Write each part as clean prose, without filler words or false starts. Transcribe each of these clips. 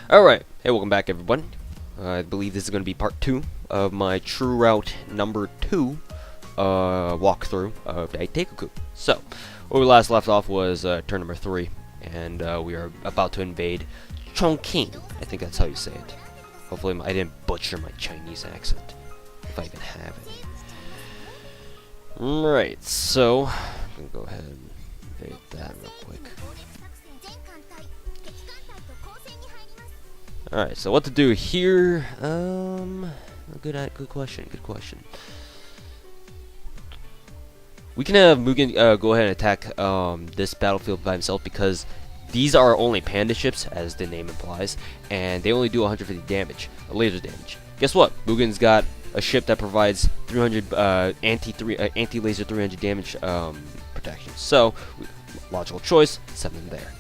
Alright, hey, welcome back everyone. I believe this is going to be part 2 of my True Route number 2 walkthrough of Daiteikoku. So, where we last left off was turn number 3, and we are about to invade Chongqing. I think that's how you say it. Hopefully I didn't butcher my Chinese accent, if I even have any. Right, so, I'm going to go ahead and invade that real quick. Alright, so what to do here? Good question. We can have Mugen go ahead and attack this battlefield by himself because these are only panda ships, as the name implies, and they only do 150 damage, laser damage. Guess what? Mugen's got a ship that provides 300 anti-laser 300 damage protection. So, logical choice, send them there.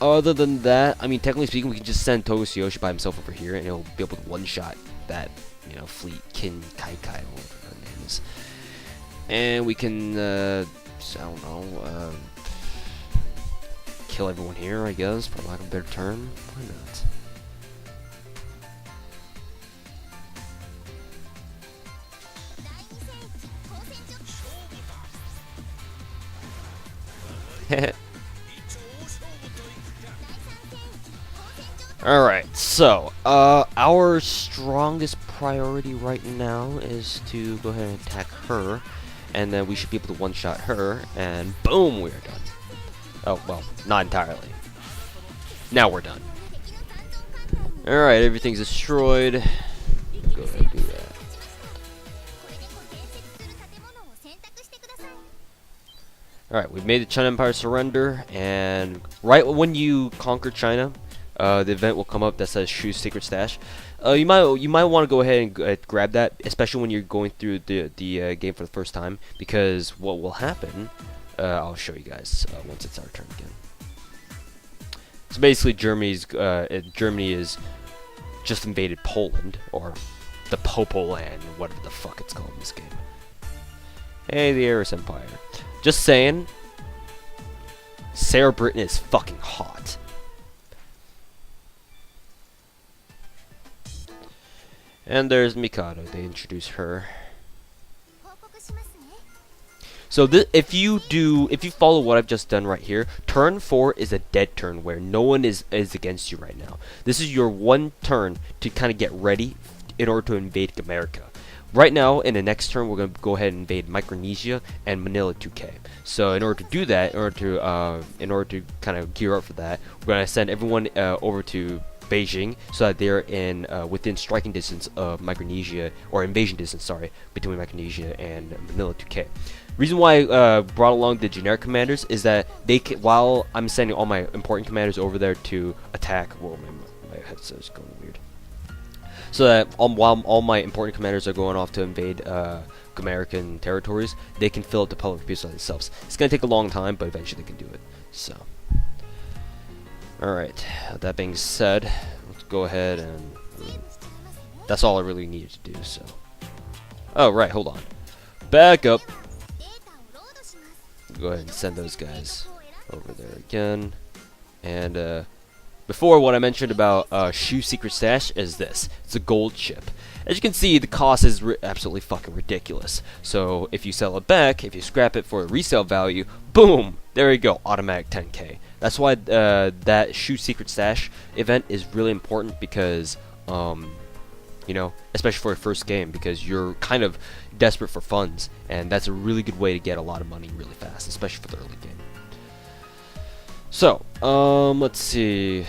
Other than that, I mean, technically speaking, we can just send Togusayoshi by himself over here, and he'll be able to one-shot that, you know, fleet, Kin Kai Kai, or whatever her name is. And we can, I don't know, kill everyone here, I guess, for lack of a better term. Why not? Alright, so, our strongest priority right now is to go ahead and attack her, and then we should be able to one-shot her, and boom, we are done. Oh, well, not entirely. Now we're done. Alright, everything's destroyed. Go ahead and do that. Alright, we've made the China Empire surrender, and right when you conquer China, the event will come up that says Shu's Secret Stash. You might want to go ahead and grab that, especially when you're going through the game for the first time, because what will happen, I'll show you guys once it's our turn again. So basically, Germany is just invaded Poland, or the Popoland, whatever the fuck it's called in this game. Hey, the Aris Empire. Just saying, Sarah Britain is fucking hot. And there's Mikado. They introduce her. So if you follow what I've just done right here, turn 4 is a dead turn where no one is against you right now. This is your one turn to kind of get ready in order to invade America. Right now, in the next turn, we're going to go ahead and invade Micronesia and Manila 2K. So in order to do that, in order to kind of gear up for that, we're going to send everyone over to Beijing, so that they're in within striking distance of Micronesia, or invasion distance, sorry, between Micronesia and Manila 2K. Reason why I brought along the generic commanders is that they while I'm sending all my important commanders over there to attack. Whoa, my headset's going weird. So that while all my important commanders are going off to invade American territories, they can fill up the public peace by themselves. It's gonna take a long time, but eventually they can do it. So. Alright, that being said, let's go ahead and that's all I really needed to do, so. Oh, right, hold on. Back up. Go ahead and send those guys over there again. And, before, what I mentioned about Shu's Secret Stash is this. It's a gold chip. As you can see, the cost is absolutely fucking ridiculous. So, if you sell it back, if you scrap it for a resale value, boom! There you go, automatic 10k. That's why that Shu's Secret Stash event is really important because, you know, especially for a first game, because you're kind of desperate for funds, and that's a really good way to get a lot of money really fast, especially for the early game. So, let's see.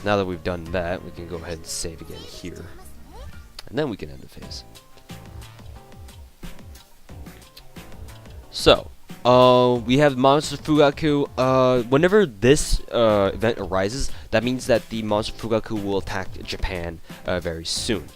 Now that we've done that, we can go ahead and save again here, and then we can end the phase. So. We have Monster Fugaku. Whenever this event arises, that means that the Monster Fugaku will attack Japan very soon.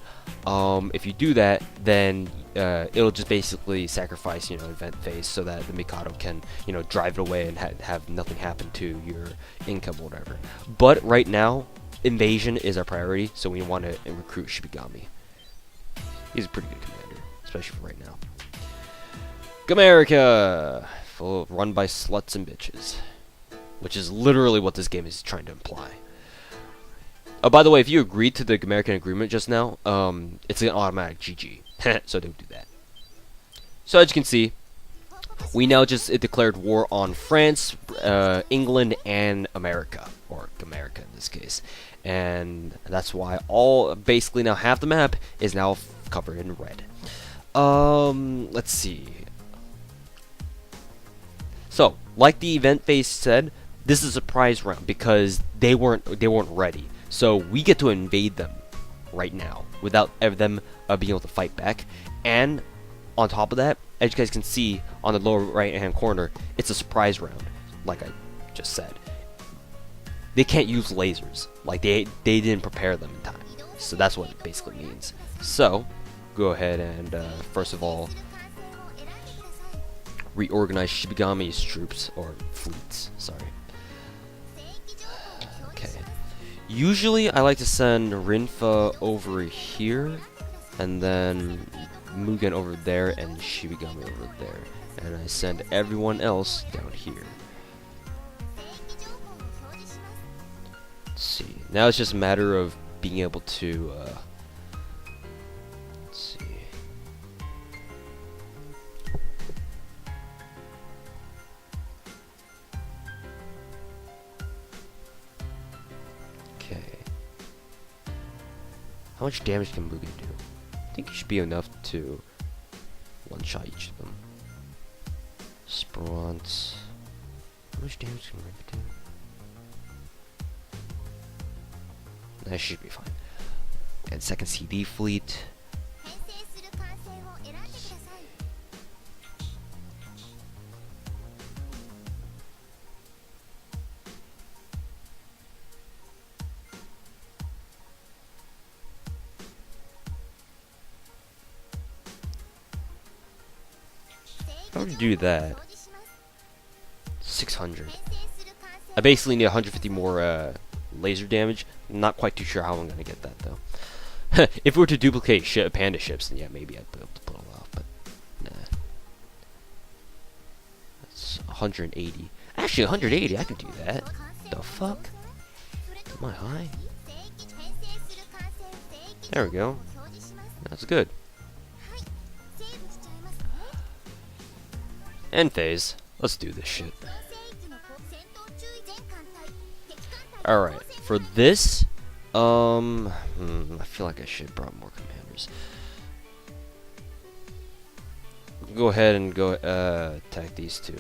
If you do that, then it'll just basically sacrifice, you know, event phase so that the Mikado can, you know, drive it away and have nothing happen to your income or whatever. But right now, invasion is our priority, so we want to recruit Shibigami. He's a pretty good commander, especially for right now. America! Run by sluts and bitches. Which is literally what this game is trying to imply. Oh, by the way, if you agreed to the American agreement just now, it's an automatic GG. So don't do that. So as you can see, we now just declared war on France, England, and America, or America in this case, and that's why all basically now half the map is now covered in red. Let's see. So, like the event phase said, this is a surprise round because they weren't ready. So we get to invade them right now without them being able to fight back, and on top of that, as you guys can see on the lower right hand corner, it's a surprise round, like I just said. They can't use lasers, like they didn't prepare them in time. So that's what it basically means. So, go ahead and first of all, reorganize Shibigami's troops, or fleets, sorry. Okay. Usually I like to send Rinfa over here, and then Mugen over there, and Shibigami over there. And I send everyone else down here. Let's see. Now it's just a matter of being able to, let's see. Okay. How much damage can Mugen do? I think it should be enough to one-shot each of them. Spront. How much damage can Rinfa do? That should be fine. And second CD fleet. How would you do that? 600. I basically need 150 more laser damage. I'm not quite too sure how I'm gonna get that though. If we were to duplicate panda ships, then yeah, maybe I'd be able to pull it off, but nah. That's 180. Actually, 180, I can do that. The fuck? Am I high? There we go. That's good. End phase. Let's do this shit. Alright, for this, I feel like I should have brought more commanders. Go ahead and go attack these two,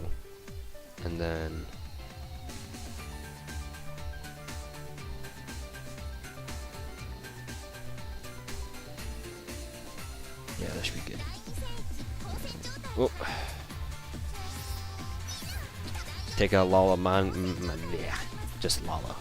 and then yeah, that should be good. Whoop. Take out Lala yeah, just Lala.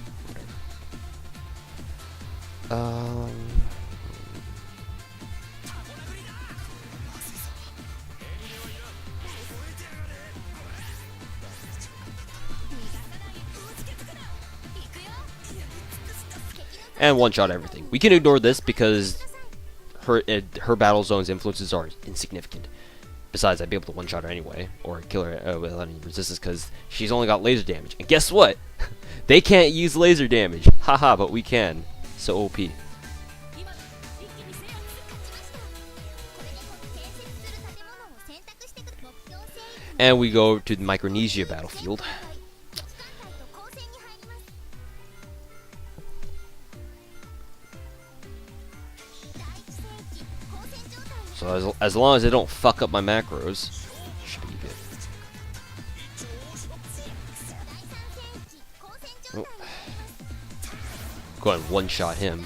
And one-shot everything. We can ignore this because her battle zone's influences are insignificant. Besides, I'd be able to one-shot her anyway, or kill her without any resistance, because she's only got laser damage. And guess what? They can't use laser damage. Haha, but we can. So OP. And we go to the Micronesia battlefield. So as long as they don't fuck up my macros, should be good. Oh. Go ahead and one-shot him.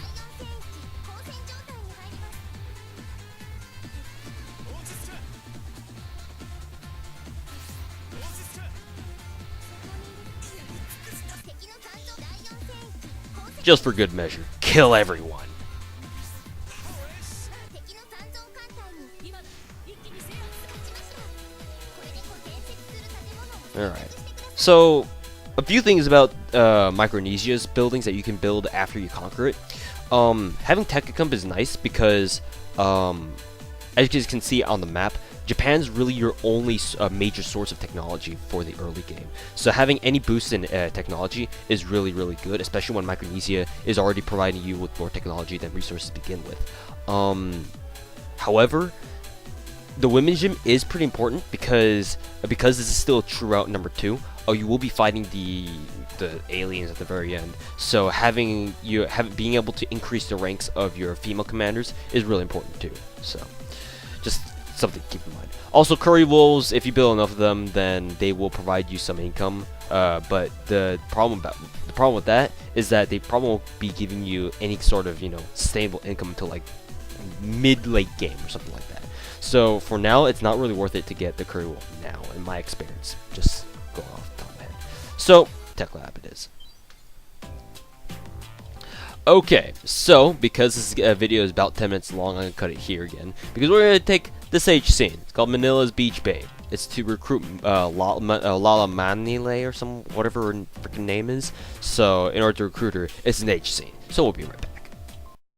Just for good measure, kill everyone. Alright, so a few things about Micronesia's buildings that you can build after you conquer it. Having Tekacump is nice because as you guys can see on the map, Japan's really your only major source of technology for the early game. So having any boost in technology is really, really good, especially when Micronesia is already providing you with more technology than resources to begin with. However, the women's gym is pretty important because this is still true route number 2. You will be fighting the aliens at the very end. So being able to increase the ranks of your female commanders is really important too. So just something to keep in mind. Also, curry wolves, if you build enough of them, then they will provide you some income. But the problem with that is that they probably won't be giving you any sort of sustainable income until like mid-late game or something like that. So for now, it's not really worth it to get the curry wolf now, in my experience. Just going off the top of my head. So Tech Lab it is. Okay, so because this video is about 10 minutes long, I'm going to cut it here again. Because we're going to take this age scene. It's called Manila's Beach Babe. It's to recruit Lala Manile or whatever her freaking name is. So in order to recruit her, it's an age scene. So we'll be right back.